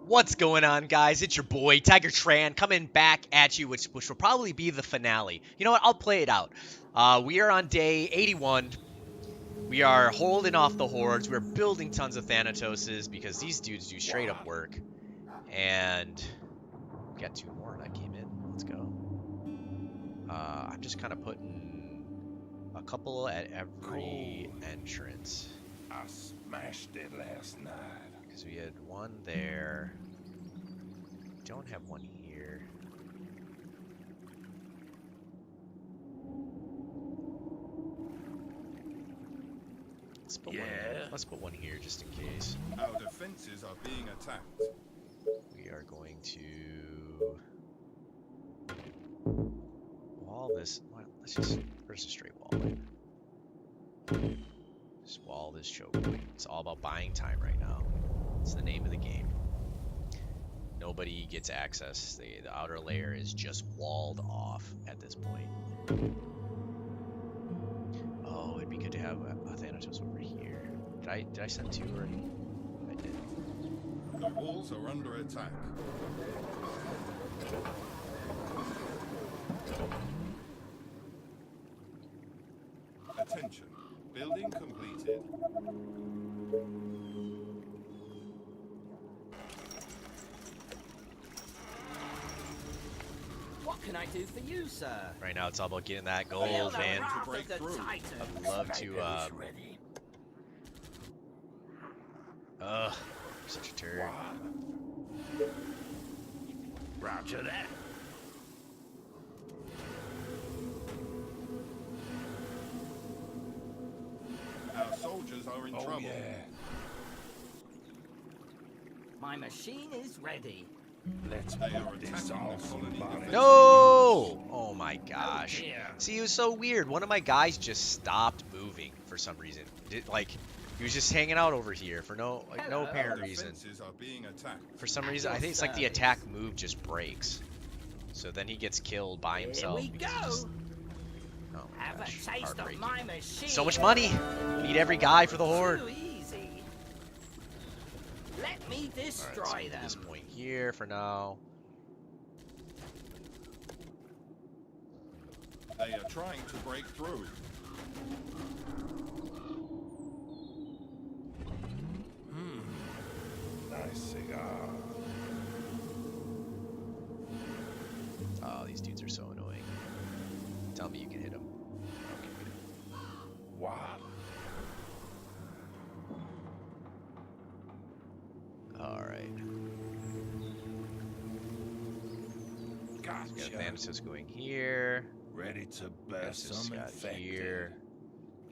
What's going on, guys? It's your boy, Tiger Tran, coming back at you, which will probably be the finale. You know what? I'll play it out. We are on day 81. We are holding off the hordes. We're building tons of Thanatoses because these dudes do straight up work. And we got 2 more that came in. Let's go. I'm just kind of putting a couple at every entrance. I smashed it last night. Because we had 1 there. Don't have 1 here. Let's put one here just in case. Our defenses are being attacked. We are going to wall this. Well, let's just. Where's the straight wall? Just wall this choke point. It's all about buying time right now. It's the name of the game. Nobody gets access. The outer layer is just walled off at this point. Oh, it'd be good to have a Thanatos over here. Did I send 2 already? I did. The walls are under attack. Attention. Building completed. What can I do for you, sir? Right now, it's all about getting that gold, man. I'd love to. Such a turd. Roger that. Our soldiers are in trouble. Yeah. My machine is ready. Let's put this off. No! Oh my gosh. See, it was so weird. One of my guys just stopped moving for some reason. He was just hanging out over here for no apparent reason. For some reason, I think it's like the attack move just breaks. So then he gets killed by himself. Here we go. Oh my Have gosh, a taste of my machine. so much money! Need every guy for the horde. Too easy. Let me destroy Alright, so them. this point here for now. They are trying to break through. Nice cigar. Oh, these dudes are so annoying. Tell me you can hit them. Wow. Alright. Gotcha. We got Thanatos going here. Ready to blast Thanatos some got infected. here.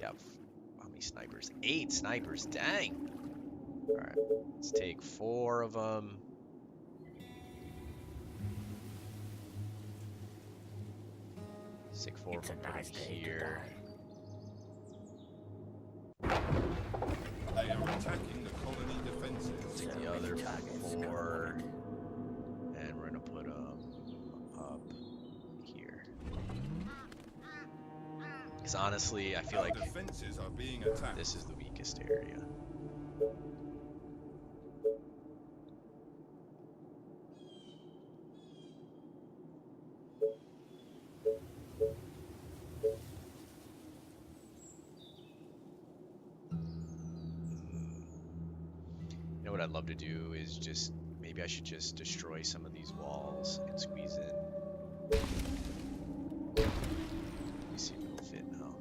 Yeah, how many snipers? 8 snipers, dang! Alright, let's take 4 of them. Let's take 4 of them here. They are attacking the colony defenses. Take the other 4. And we're gonna put them up here. Because honestly, I feel like defenses are being attacked. this is the weakest area. You know what I'd love to do is just, maybe I should just destroy some of these walls and squeeze in. Let me see if it'll fit now.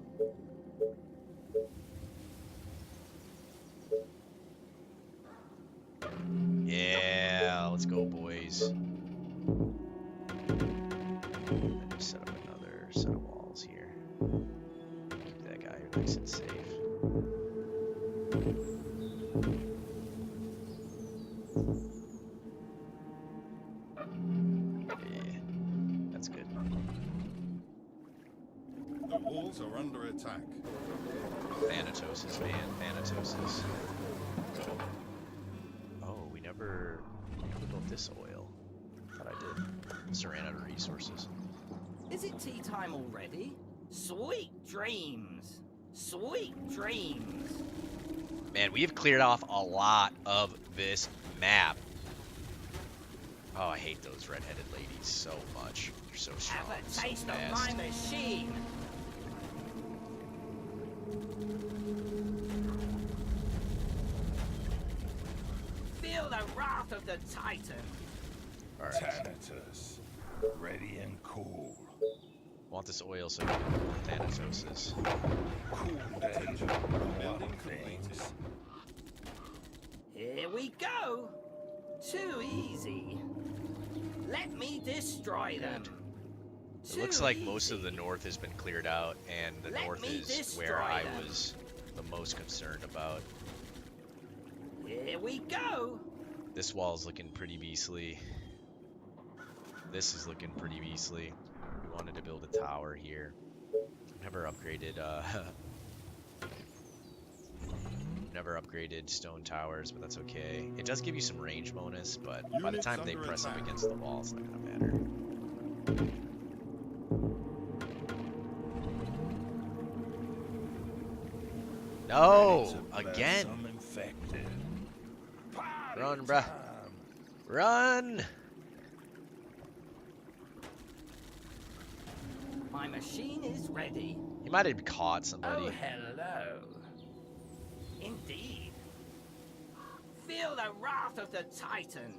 Yeah, let's go, boys. And just set up another set of walls here. Keep that guy nice and safe. Yeah, that's good. The walls are under attack. Thanatoses, man, Thanatoses. Oh, we never built this oil. Thought I did. Just ran out of resources. Is it tea time already? Sweet dreams. Sweet dreams. Man, we have cleared off a lot of this map. Oh, I hate those red-headed ladies so much. They're so strong, Have a so taste of fast. my machine. Feel the wrath of the Titan. All right. Thanatos, ready and cool. Want this oil so we can build Thanatoses. Cool days. Building completed. Here we go. Too easy. Let me destroy them. It looks like most of the north has been cleared out, and the north is where I was the most concerned about. Here we go. This wall's looking pretty beastly. This is looking pretty beastly. We wanted to build a tower here. Never upgraded never upgraded stone towers, but that's okay. It does give you some range bonus, but by the time they press up against the wall, it's not gonna matter. No! Again! Run, bruh. Run! My machine is ready. He might have caught somebody. Oh, hello. Indeed. Feel the wrath of the Titan.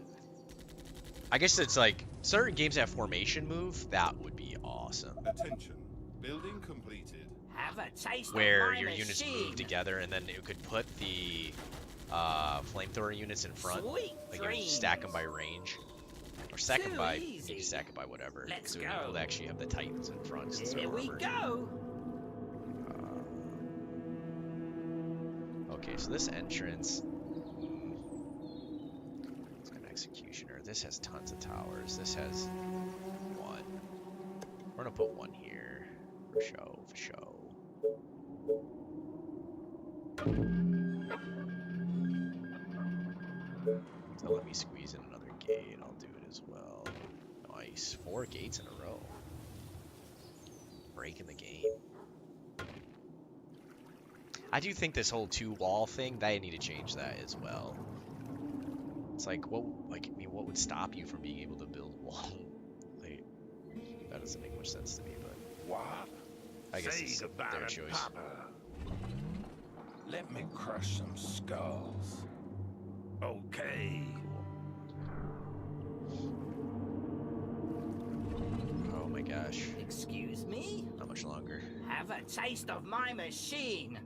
I guess it's like certain games have formation move. That would be awesome. Attention. Building completed. Have a taste Where of my your machine. units move together, and then it could put the flamethrower units in front. Sweet Like you dreams. stack them by range, or stack them Too by. You easy. can stack it by whatever. Let's so go. we'll be able to actually have the titans in front. Since Here they're we armored. go. Okay, so this entrance. It's an executioner. This has tons of towers. This has one. We're gonna put one here for show. For show. So let me squeeze in another gate. I'll do it as well. Nice. 4 gates in a row. Breaking the game. I do think this whole 2-wall thing, they need to change that as well. It's like, what would stop you from being able to build a wall? Like, that doesn't make much sense to me, but What? I guess Say it's goodbye their to choice. Papa. Let me crush some skulls. Okay. Oh my gosh. Excuse me? Not much longer. Have a taste of my machine.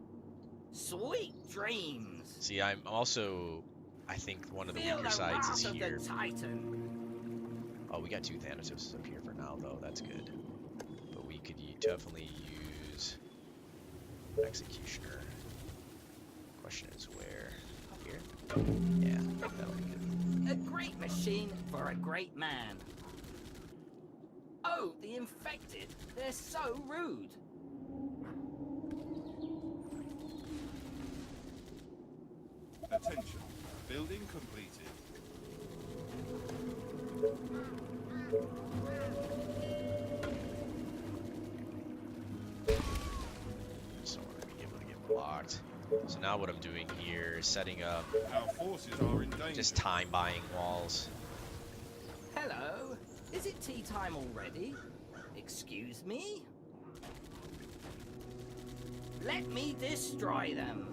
Sweet dreams. See, I'm also, I think one of the Feel weaker the sides is wrath of here. the Titan. Oh, we got 2 Thanatoses up here for now, though. That's good. But we could definitely use Executioner. Question is where? Here? Yeah, that'll be good. A great machine for a great man. Oh, the infected. They're so rude. Attention. Building completed. So we're gonna be able to get blocked. So now what I'm doing here is setting up Our forces are in danger. just time buying walls. Hello. Is it tea time already? Excuse me? Let me destroy them.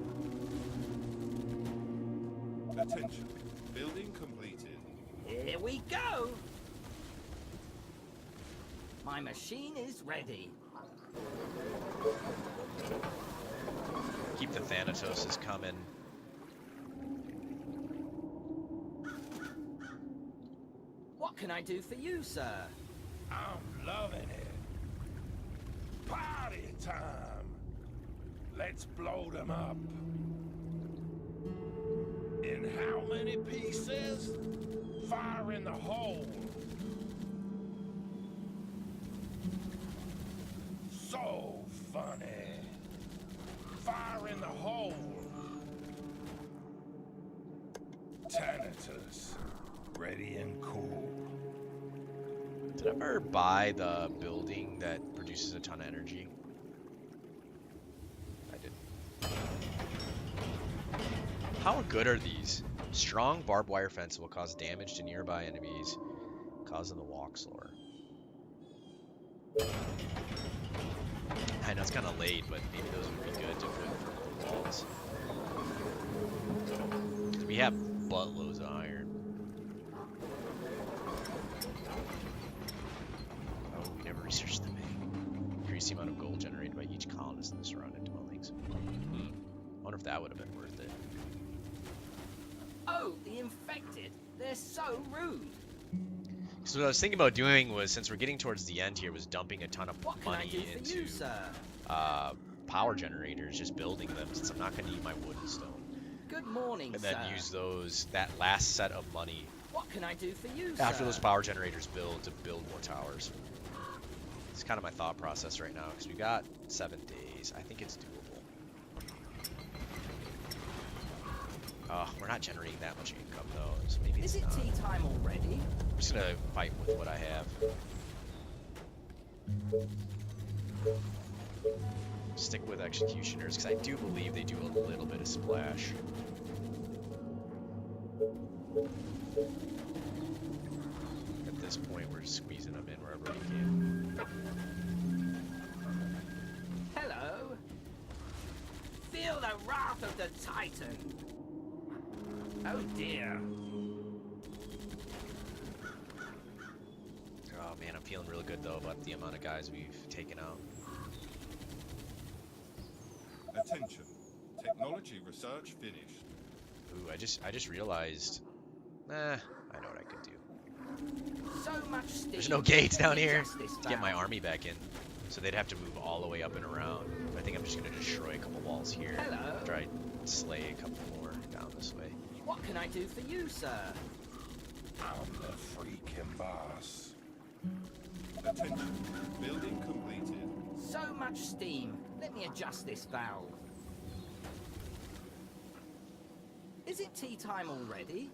Attention. Building completed. Here we go. My machine is ready. Keep the Thanatoses coming. What can I do for you, sir? I'm loving it. Party time. Let's blow them up. In how many pieces? Fire in the hole. So funny. Fire in the hole. Thanatos, ready and cool. Did I ever buy the building that produces a ton of energy? I did. How good are these? Strong barbed wire fence will cause damage to nearby enemies, causing the walk slower. I know it's kind of late, but maybe those would be good to put in front of the walls. Because we have buttloads of iron. Oh, we never researched the Meg. Increase the amount of gold generated by each colonist in the surrounding dwellings. I wonder if that would have been worth it. Oh, the infected. They're so rude. So what I was thinking about doing was, since we're getting towards the end here, was dumping a ton of What can I money do for into you, sir? power generators, just building them, since I'm not going to need my wood and stone. Good morning, And sir. then use that last set of money What can I do for you, after sir? those power generators build to build more towers. It's kind of my thought process right now, because we've got 7 days. I think it's doable. We're not generating that much income though, so maybe it's Is it not. tea time already? I'm just gonna fight with what I have. Stick with executioners, because I do believe they do a little bit of splash. At this point, we're just squeezing them in wherever we can. Hello. Feel the wrath of the Titan. Oh dear. Oh man, I'm feeling real good though about the amount of guys we've taken out. Attention. Technology research finished. Ooh, I just realized. I know what I could do. So much steam. There's no gates down here Justice to get my bound. army back in, so they'd have to move all the way up and around. I think I'm just gonna destroy a couple walls here. Hello. After I slay a couple more down this way. What can I do for you, sir? I'm the freaking boss. Attention. Building completed. So much steam. Let me adjust this valve. Is it tea time already?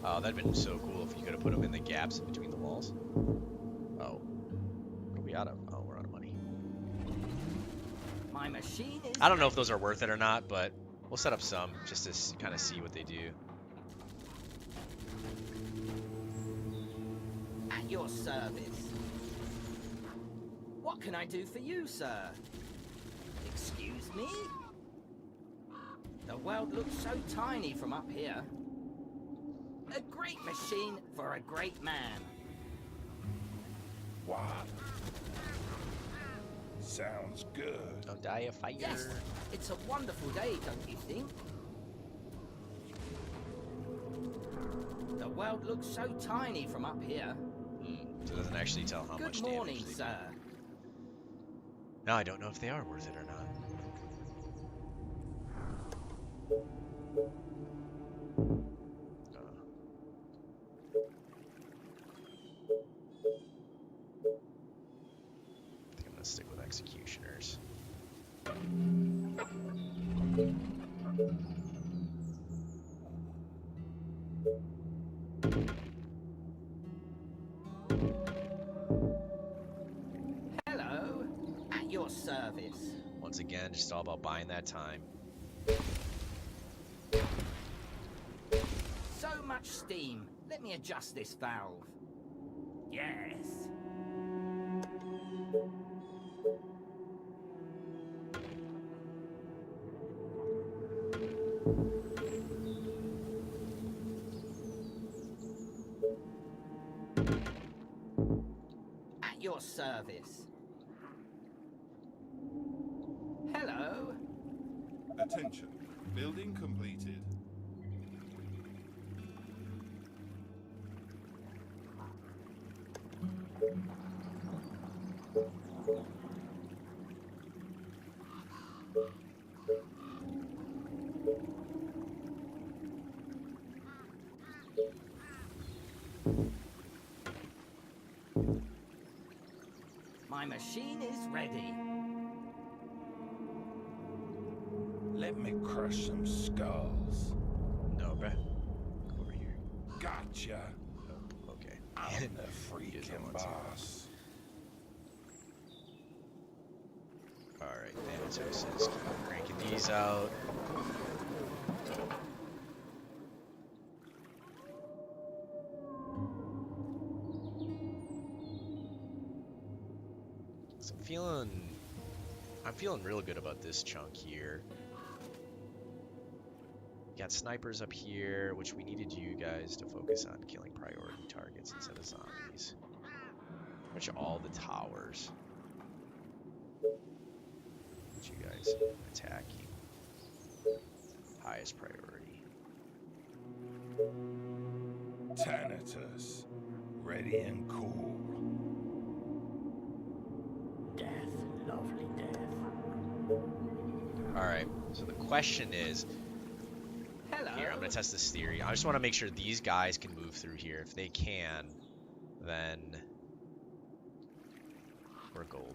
Oh, that'd been so cool if you could have put them in the gaps in between the walls. Oh. What are we out of? Oh, we're out of money. My machine is... I don't know if those are worth it or not, but we'll set up some just to kind of see what they do. At your service. What can I do for you, sir? Excuse me? The world looks so tiny from up here. A great machine for a great man. What? Sounds good. Don't die of fire. Yes, it's a wonderful day, don't you think? The world looks so tiny from up here. So it doesn't actually tell how much Good damage morning, they do. sir. Now I don't know if they are worth it or not. I think I'm gonna stick with executioners. Hello, at your service. Once again, just all about buying that time. So much steam. Let me adjust this valve. Yes. At your service. Hello. Attention. Building completed. My machine is ready. Let me crush some skulls. No, bruh. Come over here. Gotcha. Nope. Okay. I'm the He doesn't freaking want to. boss. Alright, Thanatos is cranking these out. So I'm feeling real good about this chunk here. Got snipers up here, which we needed you guys to focus on killing priority targets instead of zombies. Pretty much all the towers. Get you guys attacking. Highest priority. Thanatos, ready and cool. Death, lovely death. Alright, so the question is, Hello. here, I'm going to test this theory. I just want to make sure these guys can move through here. If they can, then we're golden.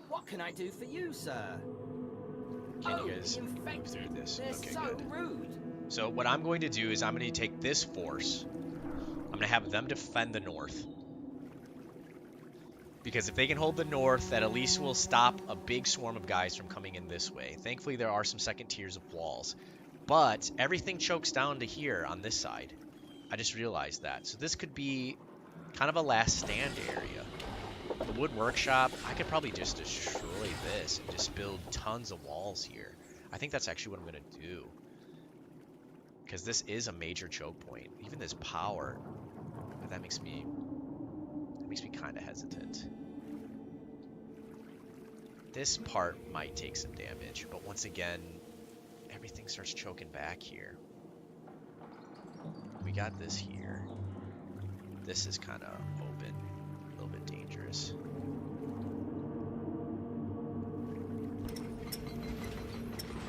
What can I do for you, sir? Can Oh, you guys the move infected. through this? They're Okay, so good. rude. So what I'm going to do is I'm going to take this force. I'm going to have them defend the north. Because if they can hold the north, that at least will stop a big swarm of guys from coming in this way. Thankfully, there are some second tiers of walls. But everything chokes down to here on this side. I just realized that. So this could be kind of a last stand area. The wood workshop, I could probably just destroy this and just build tons of walls here. I think that's actually what I'm going to do. Because this is a major choke point. Even this power, that makes me kind of hesitant. This part might take some damage, but once again, everything starts choking back here. We got this here. This is kind of open, a little bit dangerous.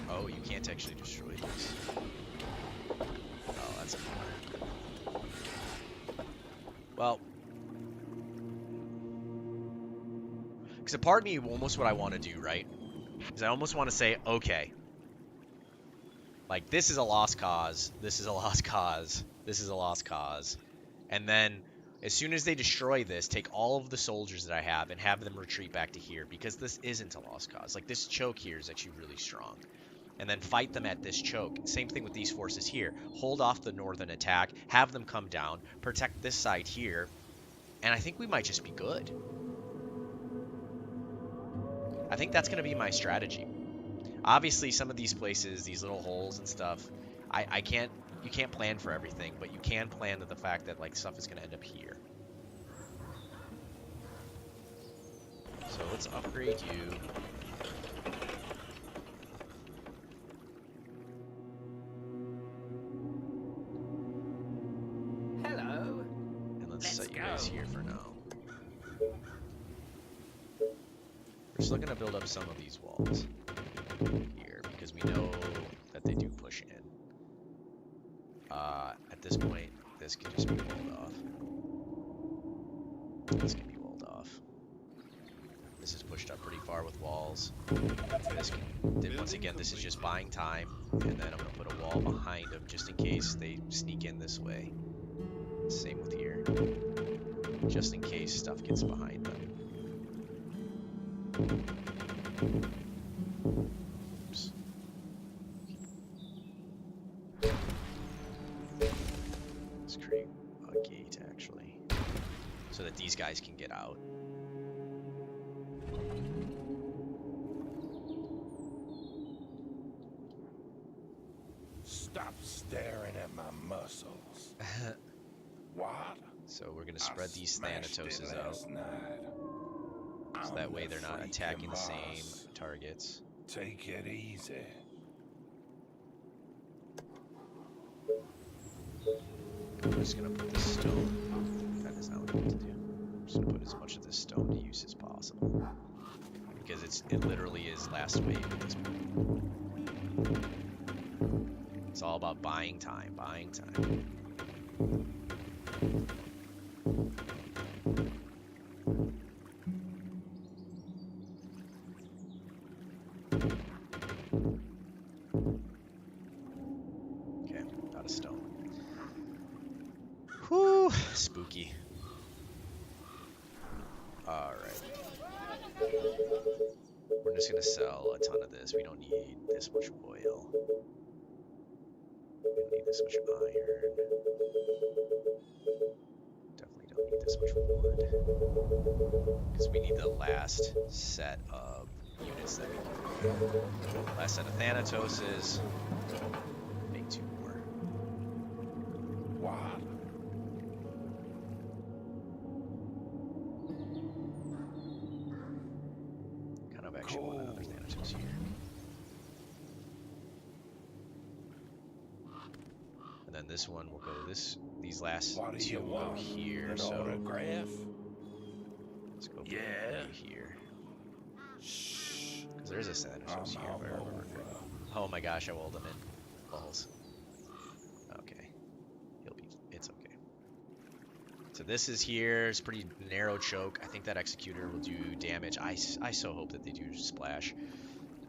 Oh, you can't actually destroy this. Oh, that's a bummer. Well, because a part of me, almost what I want to do, right, is I almost want to say, okay, like, this is a lost cause, this is a lost cause, this is a lost cause, and then as soon as they destroy this, take all of the soldiers that I have and have them retreat back to here, because this isn't a lost cause. Like, this choke here is actually really strong. And then fight them at this choke. Same thing with these forces here. Hold off the northern attack, have them come down, protect this side here, and I think we might just be good. I think that's going to be my strategy. Obviously, some of these places, these little holes and stuff, you can't plan for everything, but you can plan to the fact that, like, stuff is going to end up here. So let's upgrade you. Hello. And let's Let's set you go. guys here for now. We're still going to build up some of these walls here, because we know that they do push in. At this point, this can just be walled off. This can be walled off. This is pushed up pretty far with walls. This can, once again, this is just buying time, and then I'm going to put a wall behind them just in case they sneak in this way. Same with here. Just in case stuff gets behind them. Oops. Let's create a gate, actually, so that these guys can get out. Stop staring at my muscles. What? So we're gonna spread these Thanatoses out, so that way they're not attacking the same targets. Take it easy. I'm just gonna put this stone. That is not what I need to do. I'm just gonna put as much of this stone to use as possible, because it literally is last wave at this point. It's all about buying time, buying time. Okay, out of stone. Whew, spooky. Alright. We're just gonna sell a ton of this. We don't need this much oil. We don't need this much iron. Definitely don't need this much wood. Because we need the last set of units that we can. Last set of Thanatoses. Make 2 more. Wow. Kind of actually want another Thanatos here. And then this one will go these last What do 2 you will go want? here, An so autograph? let's go put Yeah. one here. Shh. Because there's a Thanatos here, if I remember over. correctly. Oh my gosh, I rolled him in. Balls. Okay. It's okay. So this is here. It's pretty narrow choke. I think that Executor will do damage. I so hope that they do splash.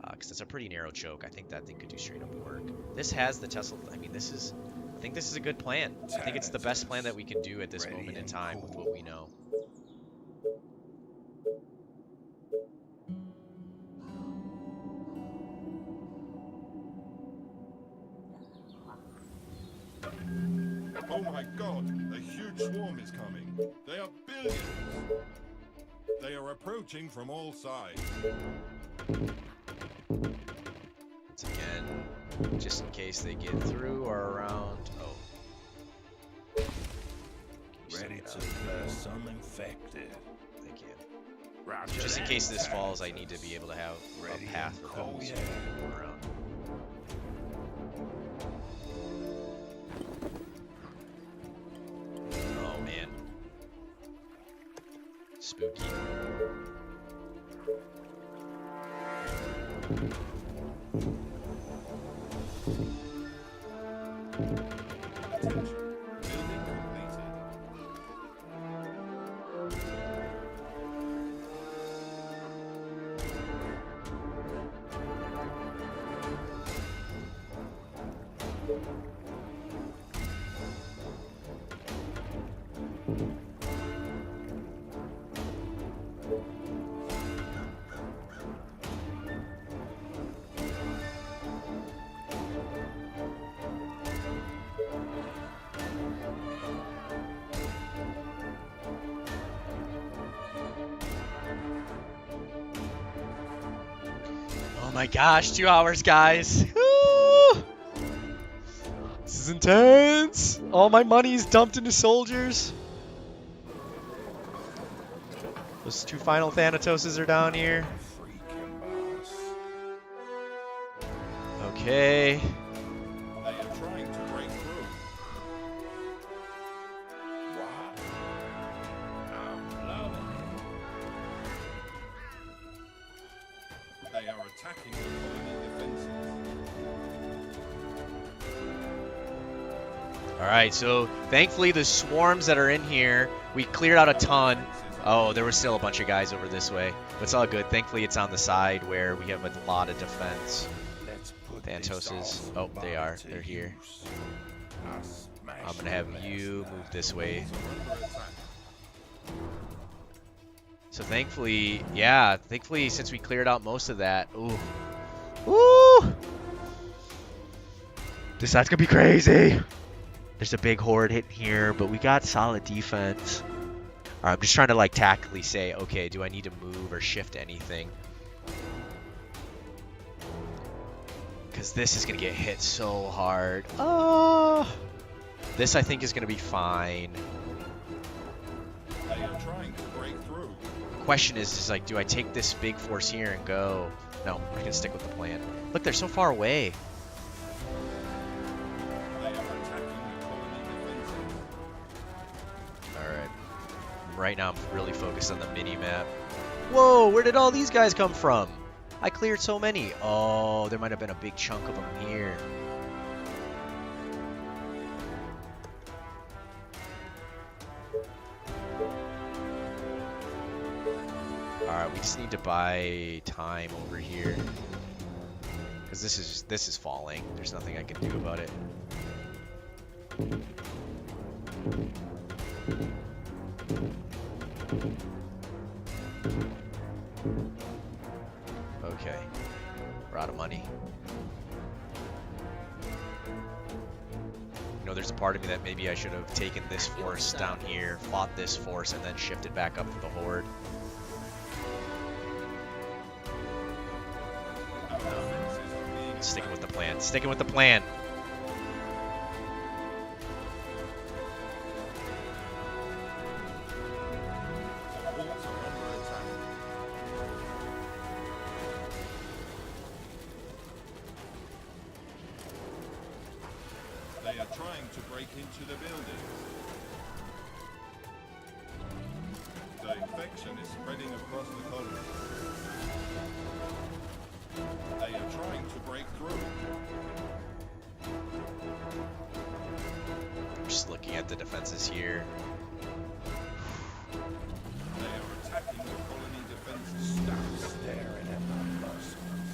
Because it's a pretty narrow choke. I think that thing could do straight up work. This has the Tesla. I mean, I think this is a good plan. I think it's the best plan that we can do at this moment in time with what we know. Oh my god, a huge swarm is coming. They are billions. They are approaching from all sides. Once again, just in case they get through or around. Oh. Can you Ready set to it up? burst some infected. They can. Roger Just in that, case this falls, I Thanatoses. need to be able to have Ready a path and for cold. those Yeah. who go around. Oh man. Spooky. Attention, building completed. Oh my gosh, 2 hours, guys. Woo! This is intense. All my money's dumped into soldiers. Those 2 final Thanatoses are down here. Freaking boss. Okay. They are trying to break through. What? I'm loving They are attacking the colony defenses. Alright, so thankfully the swarms that are in here, we cleared out a ton. Oh, there was still a bunch of guys over this way. But it's all good. Thankfully it's on the side where we have a lot of defense. it. Let's put Thantoses. Oh, they are. They're here. I'm gonna have you move this way. Under attack. So thankfully, yeah, thankfully since we cleared out most of that, ooh. Woo! This side's gonna be crazy. There's a big horde hitting here, but we got solid defense. Alright, I'm just trying to like tactically say, okay, do I need to move or shift anything? Because this is gonna get hit so hard. Oh! This I think is gonna be fine. trying to break through. Question is like, do I take this big force here and go? No, we're gonna stick with the plan. Look, they're so far away. They are attacking the colony defenses. Alright. Right now I'm really focused on the mini-map. Whoa, where did all these guys come from? I cleared so many. Oh, there might have been a big chunk of them here. Alright, we just need to buy time over here. Because this is falling. There's nothing I can do about it. Okay. We're out of money. You know, there's a part of me that maybe I should have taken this force down here, fought this force, and then shifted back up to the horde. Sticking with the plan. Sticking with the plan. The walls are under attack. They are trying to break into the buildings. The infection is spreading across the colony. They are trying to break through. I'm just looking at the defenses here. They are attacking the colony defenses. Stop staring at my muscles.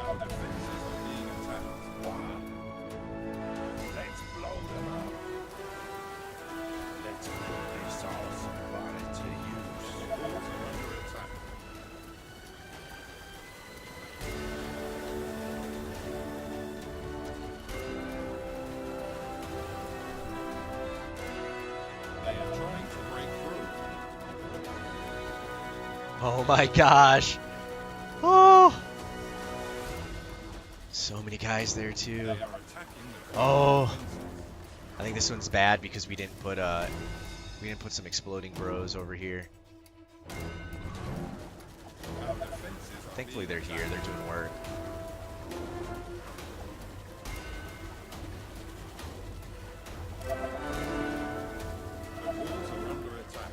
Our defenses are being attacked. Wow. Let's blow them up. Let's put this awesome body to use. The walls are under attack. They are trying to break through. Oh my gosh. Oh. So many guys there They too. are attacking the Oh. colony defenses. I think this one's bad because we didn't put some exploding bros over here. Our defenses are Thankfully being they're here. They're doing work. The walls are under attack.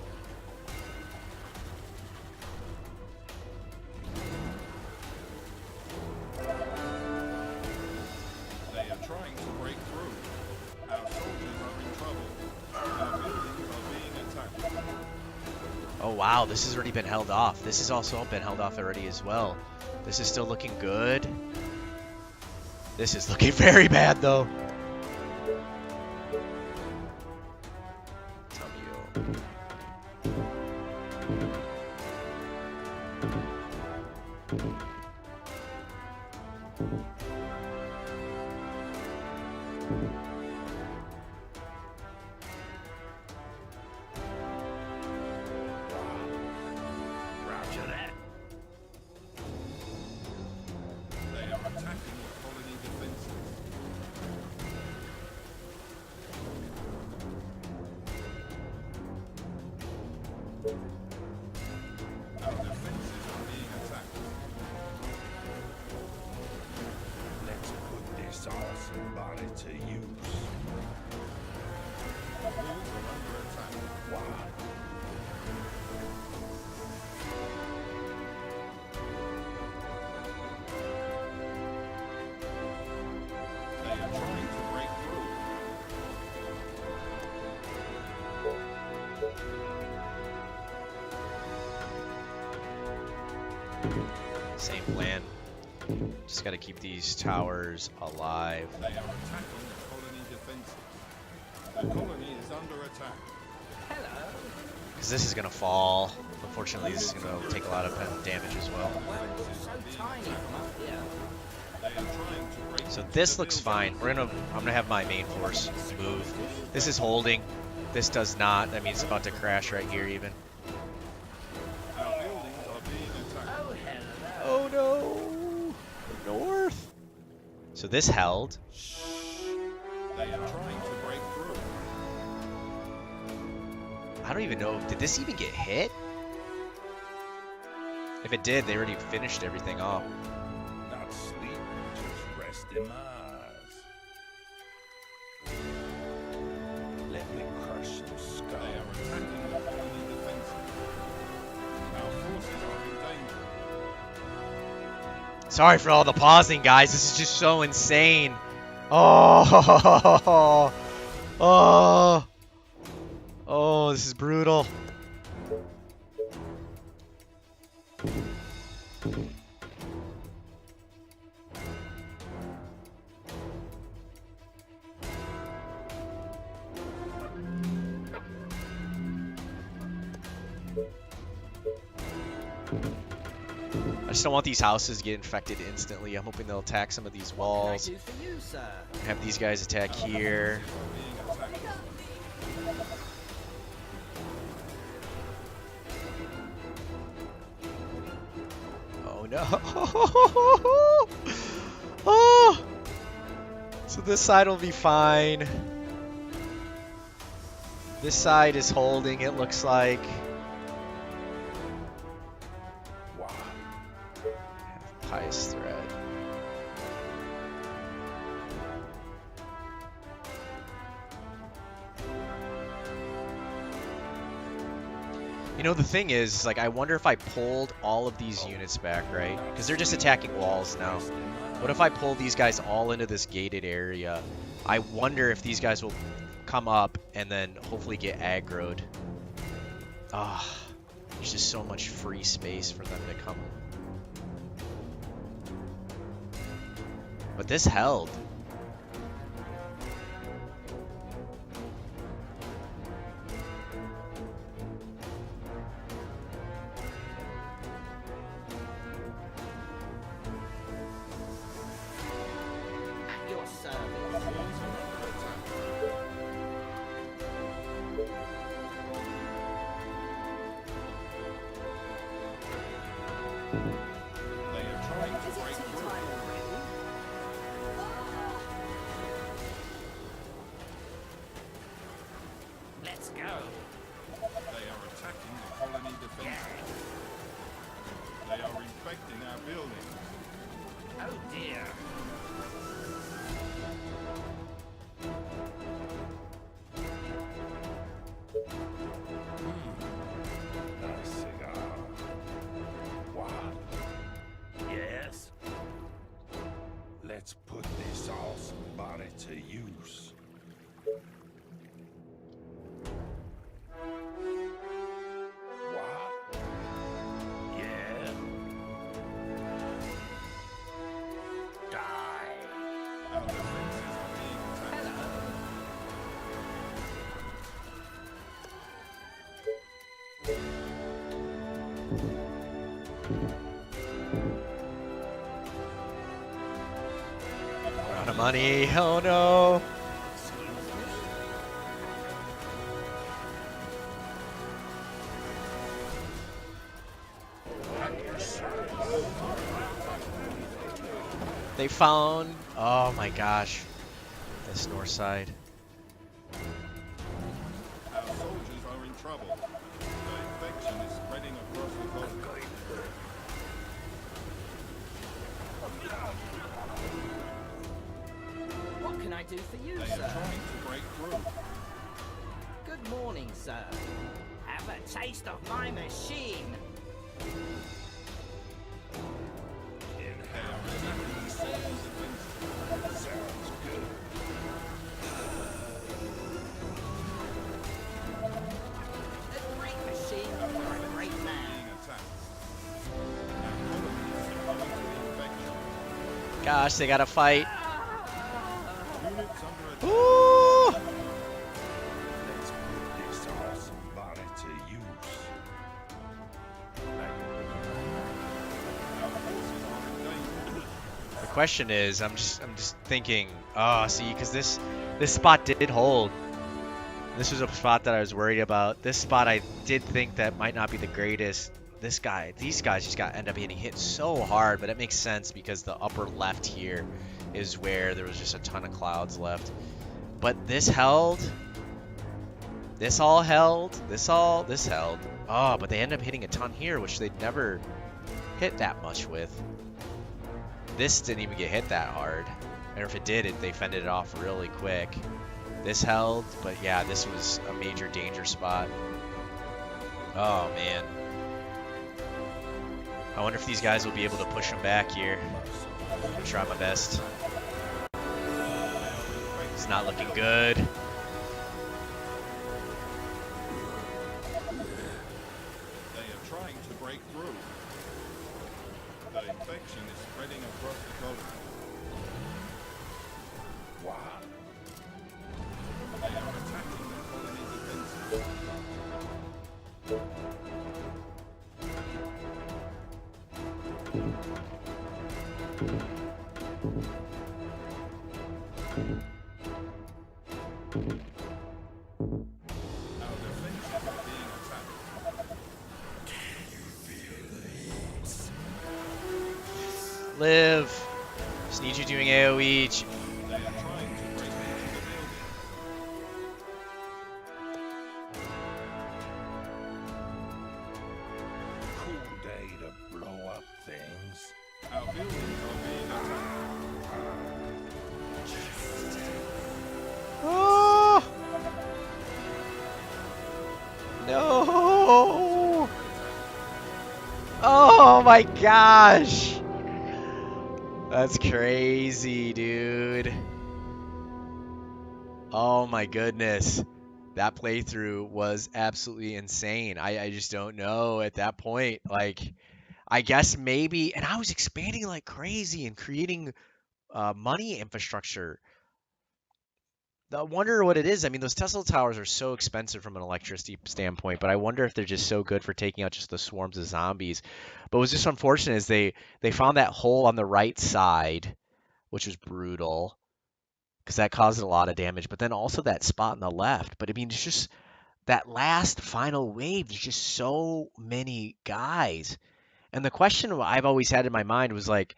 They are trying to break through. Our soldiers are in trouble. Our buildings are being attacked. Oh wow, this has already been held off. This has also been held off already as well. This is still looking good. This is looking very bad though. Tell me you. Roger that. They are attacking the colony defenses. Our defenses are being attacked. Let's put this awesome body to use. The walls are under attack. Wow. They are trying to break through. Same plan. Just gotta keep these towers alive. They are attacking the colony defenses. The colony is under attack. Hello. Because this is gonna fall. Unfortunately, this is gonna take a lot of damage as well. The world looks so tiny from up here. They are trying to break So into this the looks buildings. fine. I'm gonna have my main force move. This is holding. This does not. That means it's about to crash right here even. Our buildings are being attacked. Oh, hello. Oh no! North. So this held. They They are trying to break through. I don't even know. Did this even get hit? If it did, they already finished everything off. Not sleep, just resting my eyes. Let me crush some They skull. are attacking the colony defenses. Our forces are in danger. Sorry for all the pausing, guys. This is just so insane. Oh, oh, oh, this is brutal. I just don't want these houses to get infected instantly. I'm hoping they'll attack some of these walls. What can I do for you, sir? Have these guys attack here. Forces are being attacked. Oh no. Oh. So this side will be fine. This side is holding, it looks like. Wow. Pious thread. You know, the thing is, like, I wonder if I pulled all of these units back, right? Because they're just attacking walls now. What if I pull these guys all into this gated area? I wonder if these guys will come up and then hopefully get aggroed. Ah, there's just so much free space for them to come. But this held. At your service. They are trying to break through. Let's go. They are attacking the colony defenses. They are infecting our buildings. Oh dear. Nice cigar. What? Yes? Let's put this awesome body to use. What? Yeah? Die. Our defenses are being attacked. Hello. We're out of money. Oh no. Excuse me? They found. Oh my gosh. This north side. Our soldiers are in trouble. The infection is spreading across the colony. What can I do for you, They are sir? trying to break through. Good morning, sir. Have a taste of my machine. Sounds good. A great machine for a great man. Being attacked. Our colonies are coming to infection. Gosh, they gotta fight. Units under attack. Ooh. Let's put this awesome body to use. Our forces are in danger. The question is, I'm just thinking. Oh, see, because this spot did hold. This was a spot that I was worried about. This spot I did think that might not be the greatest. These guys just end up getting hit so hard, but it makes sense because the upper left here is where there was just a ton of clouds left. But this held. This all held. This held. Oh, but they ended up hitting a ton here, which they'd never hit that much with. This didn't even get hit that hard. And if it did, they fended it off really quick. This held, but yeah, this was a major danger spot. Oh, man. I wonder if these guys will be able to push them back here. I'm gonna try my best. It's not looking good. They are trying to break through. The infection is spreading across the coast. Wow. They are attacking the colony defenses. Our defenses are being attacked. Live. Just need you doing AoE. They are trying to break into the building. Cool day to blow up things. Our buildings are being attacked. Oh! No! Oh my gosh! That's crazy, dude. Oh my goodness. That playthrough was absolutely insane. I just don't know at that point. Like, I guess maybe, and I was expanding like crazy and creating money infrastructure. I wonder what it is. I mean, those Tesla towers are so expensive from an electricity standpoint, but I wonder if they're just so good for taking out just the swarms of zombies. But what's just unfortunate is they found that hole on the right side, which was brutal because that caused a lot of damage. But then also that spot on the left. But I mean, it's just that last final wave. There's just so many guys. And the question I've always had in my mind was like,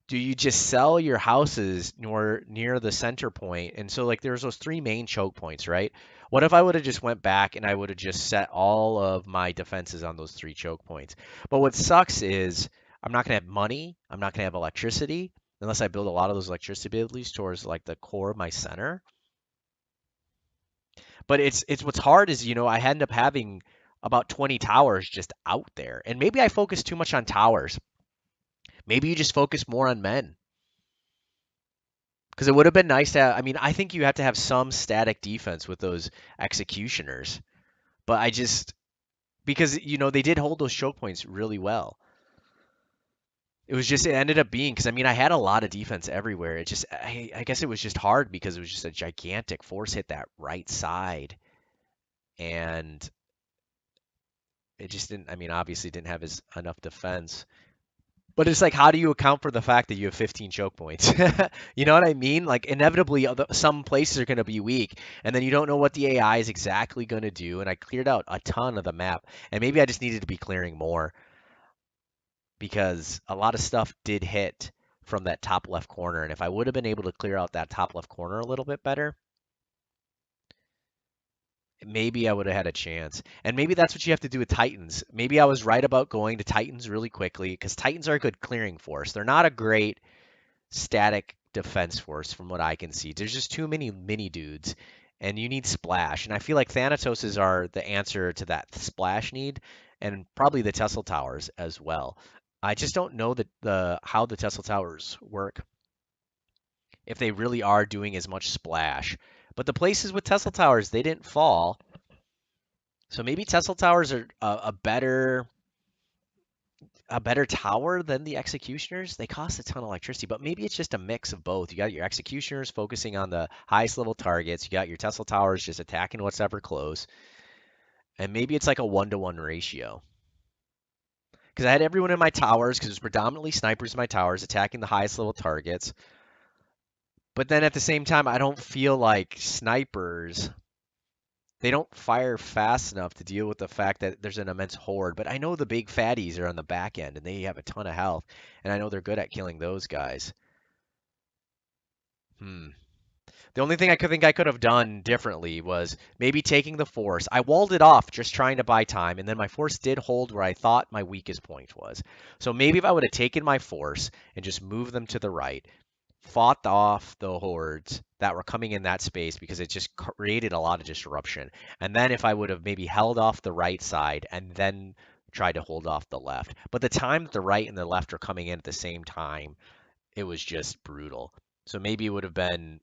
do you just sell your houses near the center point? And so like there's those three main choke points, right? What if I would have just went back and I would have just set all of my defenses on those three choke points? But what sucks is I'm not gonna have money, I'm not gonna have electricity unless I build a lot of those electricity abilities towards like the core of my center. But it's what's hard is, I end up having about 20 towers just out there. And maybe I focus too much on towers. Maybe you just focus more on men. Because it would have been nice to have, I mean, I think you have to have some static defense with those executioners. But I just, because, they did hold those choke points really well. It ended up being, because I mean, I had a lot of defense everywhere. It just, I guess it was just hard because it was just a gigantic force hit that right side. And it just didn't, I mean, obviously didn't have enough defense. But it's like, how do you account for the fact that you have 15 choke points? You know what I mean? Like, inevitably, some places are going to be weak, and then you don't know what the AI is exactly going to do. And I cleared out a ton of the map, and maybe I just needed to be clearing more because a lot of stuff did hit from that top left corner. And if I would have been able to clear out that top left corner a little bit better, maybe I would have had a chance. And maybe that's what you have to do with Titans. Maybe I was right about going to Titans really quickly because Titans are a good clearing force. They're not a great static defense force from what I can see. There's just too many mini dudes and you need splash. And I feel like Thanatoses are the answer to that splash need and probably the Tesla towers as well. I just don't know how the Tesla towers work if they really are doing as much splash. But the places with Tesla towers, they didn't fall. So maybe Tesla towers are a better tower than the executioners. They cost a ton of electricity, but maybe it's just a mix of both. You got your executioners focusing on the highest level targets. You got your Tesla towers just attacking what's ever close. And maybe it's like a 1-to-1 ratio. Because I had everyone in my towers, because it was predominantly snipers in my towers attacking the highest level targets. But then at the same time, I don't feel like snipers, they don't fire fast enough to deal with the fact that there's an immense horde. But I know the big fatties are on the back end, and they have a ton of health. And I know they're good at killing those guys. The only thing I could think I could have done differently was maybe taking the force. I walled it off just trying to buy time, and then my force did hold where I thought my weakest point was. So maybe if I would have taken my force and just moved them to the right, fought off the hordes that were coming in that space because it just created a lot of disruption. And then if I would have maybe held off the right side and then tried to hold off the left. But the time that the right and the left are coming in at the same time, it was just brutal. So maybe it would have been,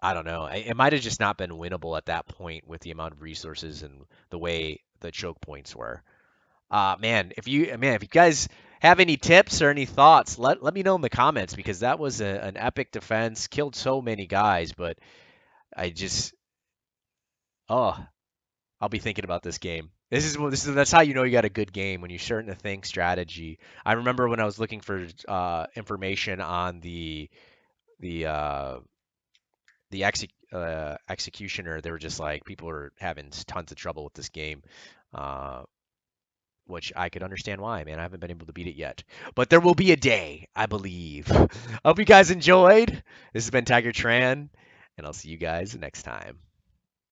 I don't know. It might have just not been winnable at that point with the amount of resources and the way the choke points were. If you guys have any tips or any thoughts, let me know in the comments because that was an epic defense. Killed so many guys, but I just oh, I'll be thinking about this game. That's how you know you got a good game when you're starting to think strategy. I remember when I was looking for information on the uh, the executioner, they were just like people are having tons of trouble with this game. Uh, which I could understand why, man. I haven't been able to beat it yet. But there will be a day, I believe. I hope you guys enjoyed. This has been Tiger Tran, and I'll see you guys next time.